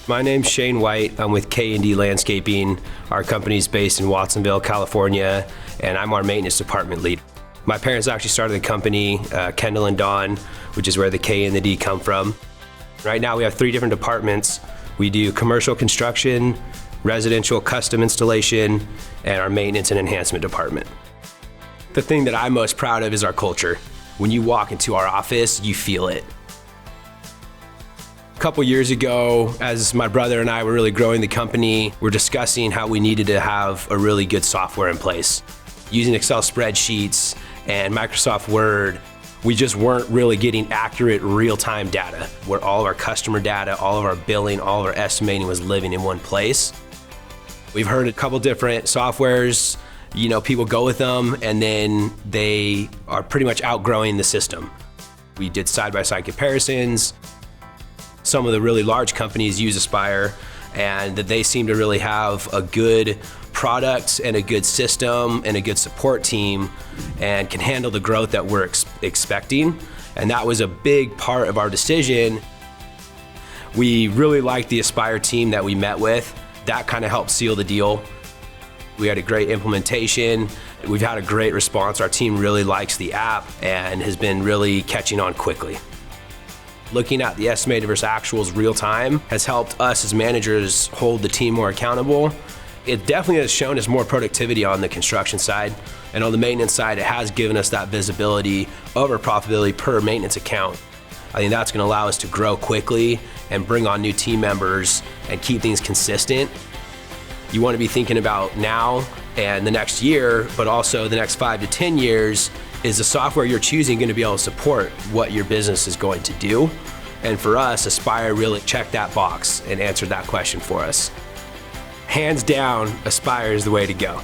My name's Shane White. I'm with K&D Landscaping. Our company's based in Watsonville, California, and I'm our maintenance department lead. My parents actually started the company, Kendall and Dawn, which is where the K and the D come from. Right now we have 3 different departments. We do commercial construction, residential custom installation, and our maintenance and enhancement department. The thing that I'm most proud of is our culture. When you walk into our office, you feel it. A couple years ago, as my brother and I were really growing the company, we're discussing how we needed to have a really good software in place. Using Excel spreadsheets and Microsoft Word, we just weren't really getting accurate real-time data, where all of our customer data, all of our billing, all of our estimating was living in one place. We've heard a couple different softwares, people go with them and then they are pretty much outgrowing the system. We did side-by-side comparisons. Some of the really large companies use Aspire, and that they seem to really have a good product and a good system and a good support team and can handle the growth that we're expecting. And that was a big part of our decision. We really liked the Aspire team that we met with. That kind of helped seal the deal. We had a great implementation. We've had a great response. Our team really likes the app and has been really catching on quickly. Looking at the estimated versus actuals real time has helped us as managers hold the team more accountable. It definitely has shown us more productivity on the construction side, and on the maintenance side, it has given us that visibility over profitability per maintenance account. I think that's going to allow us to grow quickly and bring on new team members and keep things consistent. You want to be thinking about now and the next year, but also the next 5 to 10 years. Is the software you're choosing going to be able to support what your business is going to do? And for us, Aspire really checked that box and answered that question for us. Hands down, Aspire is the way to go.